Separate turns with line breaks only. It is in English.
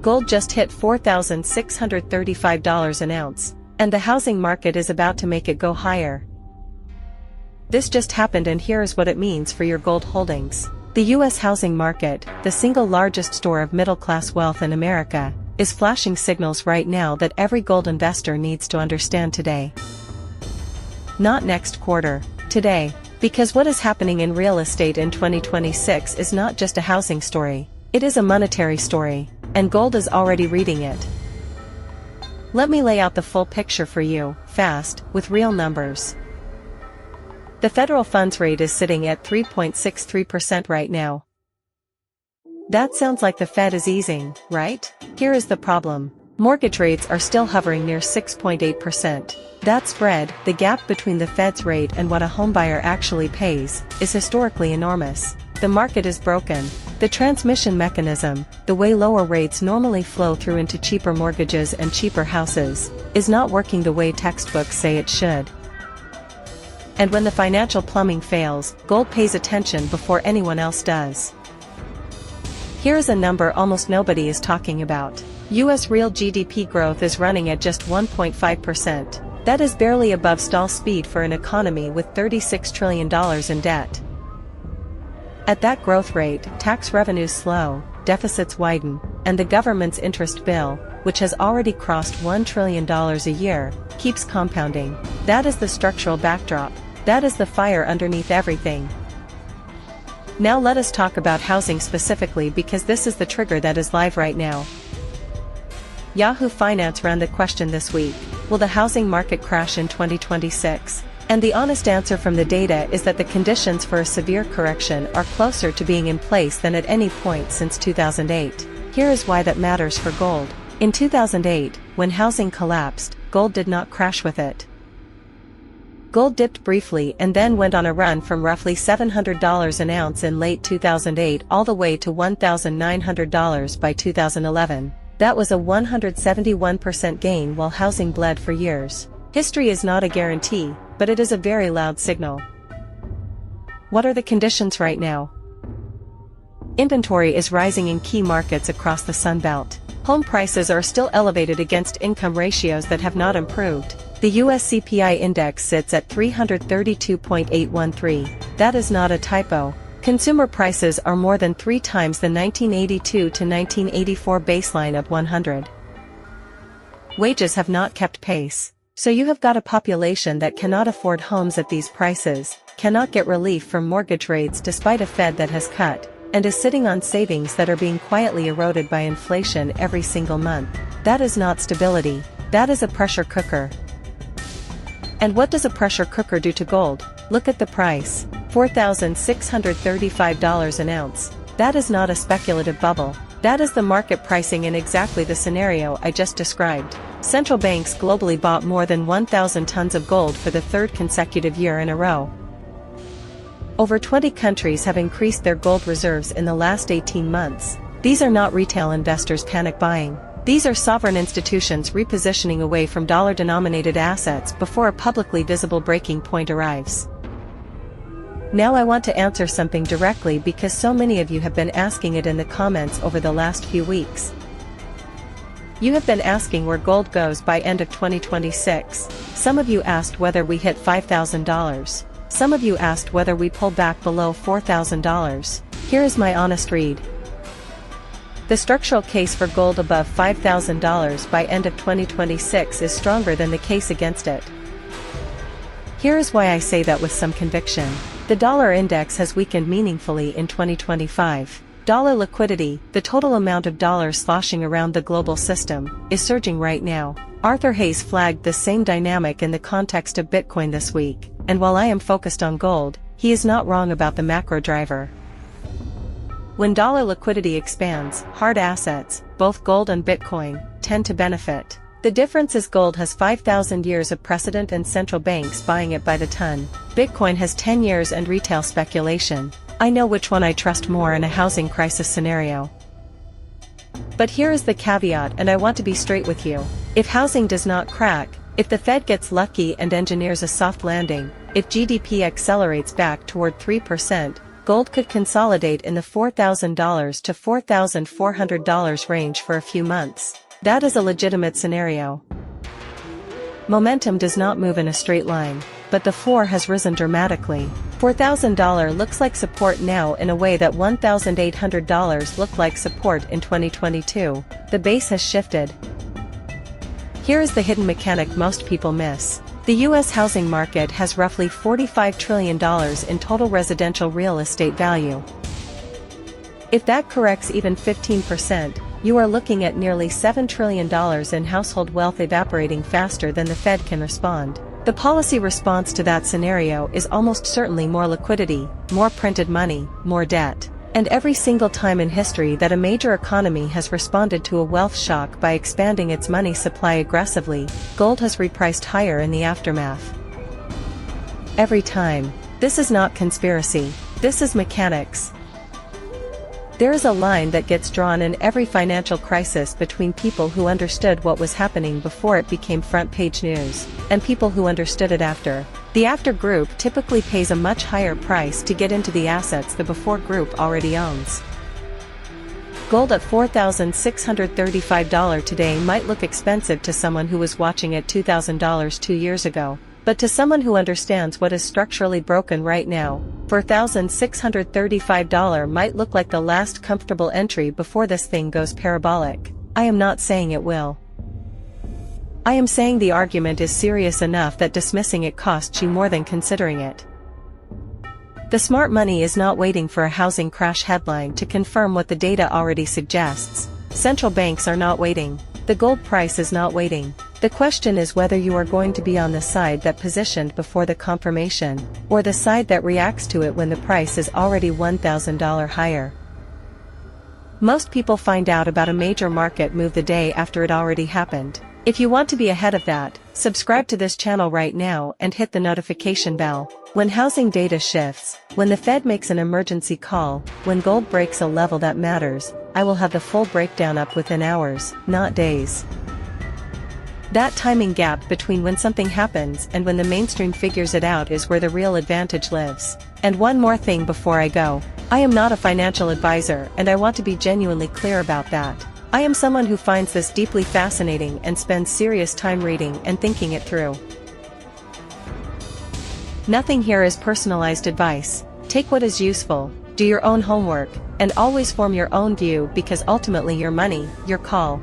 Gold just hit $4,635 an ounce, and the housing market is about to make it go higher. This just happened, and here's what it means for your gold holdings. The U.S. housing market, the single largest store of middle-class wealth in America, is flashing signals right now that every gold investor needs to understand today. Not next quarter, today. Because what is happening in real estate in 2026 is not just a housing story, it is a monetary story, and gold is already reading it. Let me lay out the full picture for you, fast, with real numbers. The federal funds rate is sitting at 3.63% right now. That sounds like the Fed is easing, right? Here is the problem. Mortgage rates are still hovering near 6.8%. That spread, the gap between the Fed's rate and what a homebuyer actually pays, is historically enormous. The market is broken. The transmission mechanism, the way lower rates normally flow through into cheaper mortgages and cheaper houses, is not working the way textbooks say it should. And when the financial plumbing fails, gold pays attention before anyone else does. Here is a number almost nobody is talking about. U.S. real GDP growth is running at just 1.5%. That is barely above stall speed for an economy with $36 trillion in debt. At that growth rate, tax revenues slow, deficits widen, and the government's interest bill, which has already crossed $1 trillion a year, keeps compounding. That is the structural backdrop. That is the fire underneath everything. Now let us talk about housing specifically, because this is the trigger that is live right now. Yahoo Finance ran the question this week: will the housing market crash in 2026? And the honest answer from the data is that the conditions for a severe correction are closer to being in place than at any point since 2008. Here is why that matters for gold. In 2008, when housing collapsed, gold did not crash with it. Gold dipped briefly and then went on a run from roughly $700 an ounce in late 2008 all the way to $1,900 by 2011. That was a 171% gain while housing bled for years. History is not a guarantee, but it is a very loud signal. What are the conditions right now? Inventory is rising in key markets across the Sun Belt. Home prices are still elevated against income ratios that have not improved. The US CPI index sits at 332.813. That is not a typo. Consumer prices are more than 3 times the 1982 to 1984 baseline of 100. Wages have not kept pace. So you have got a population that cannot afford homes at these prices, cannot get relief from mortgage rates despite a Fed that has cut, and is sitting on savings that are being quietly eroded by inflation every single month. That is not stability. That is a pressure cooker. And what does a pressure cooker do to gold? Look at the price. $4,635 an ounce. That is not a speculative bubble. That is the market pricing in exactly the scenario I just described. Central banks globally bought more than 1,000 tons of gold for the third consecutive year in a row. Over 20 countries have increased their gold reserves in the last 18 months. These are not retail investors panic buying. These are sovereign institutions repositioning away from dollar-denominated assets before a publicly visible breaking point arrives. Now I want to answer something directly because so many of you have been asking it in the comments over the last few weeks. You have been asking where gold goes by end of 2026. Some of you asked whether we hit $5,000. Some of you asked whether we pull back below $4,000. Here is my honest read. The structural case for gold above $5,000 by end of 2026 is stronger than the case against it. Here is why I say that with some conviction. The dollar index has weakened meaningfully in 2025. Dollar liquidity, the total amount of dollars sloshing around the global system, is surging right now. Arthur Hayes flagged the same dynamic in the context of Bitcoin this week, and while I am focused on gold, he is not wrong about the macro driver. When dollar liquidity expands, hard assets, both gold and Bitcoin, tend to benefit. The difference is gold has 5,000 years of precedent and central banks buying it by the ton. Bitcoin has 10 years and retail speculation. I know which one I trust more in a housing crisis scenario. But here is the caveat, and I want to be straight with you. If housing does not crack, if the Fed gets lucky and engineers a soft landing, if GDP accelerates back toward 3%, gold could consolidate in the $4,000 to $4,400 range for a few months. That is a legitimate scenario. Momentum does not move in a straight line, but the floor has risen dramatically. $4,000 looks like support now in a way that $1,800 looked like support in 2022. The base has shifted. Here is the hidden mechanic most people miss. The U.S. housing market has roughly $45 trillion in total residential real estate value. If that corrects even 15%, you are looking at nearly $7 trillion in household wealth evaporating faster than the Fed can respond. The policy response to that scenario is almost certainly more liquidity, more printed money, more debt. And every single time in history that a major economy has responded to a wealth shock by expanding its money supply aggressively, gold has repriced higher in the aftermath. Every time. This is not conspiracy. This is mechanics. There is a line that gets drawn in every financial crisis between people who understood what was happening before it became front-page news, and people who understood it after. The after group typically pays a much higher price to get into the assets the before group already owns. Gold at $4,635 today might look expensive to someone who was watching at $2,000 2 years ago, but to someone who understands what is structurally broken right now, $4,635 might look like the last comfortable entry before this thing goes parabolic. I am not saying it will. I am saying the argument is serious enough that dismissing it costs you more than considering it. The smart money is not waiting for a housing crash headline to confirm what the data already suggests. Central banks are not waiting. The gold price is not waiting. The question is whether you are going to be on the side that positioned before the confirmation, or the side that reacts to it when the price is already $1,000 higher. Most people find out about a major market move the day after it already happened. If you want to be ahead of that, subscribe to this channel right now and hit the notification bell. When housing data shifts, when the Fed makes an emergency call, when gold breaks a level that matters, I will have the full breakdown up within hours, not days. That timing gap between when something happens and when the mainstream figures it out is where the real advantage lives. And one more thing before I go. I am not a financial advisor, and I want to be genuinely clear about that. I am someone who finds this deeply fascinating and spends serious time reading and thinking it through. Nothing here is personalized advice. Take what is useful, do your own homework, and always form your own view because ultimately your money, your call.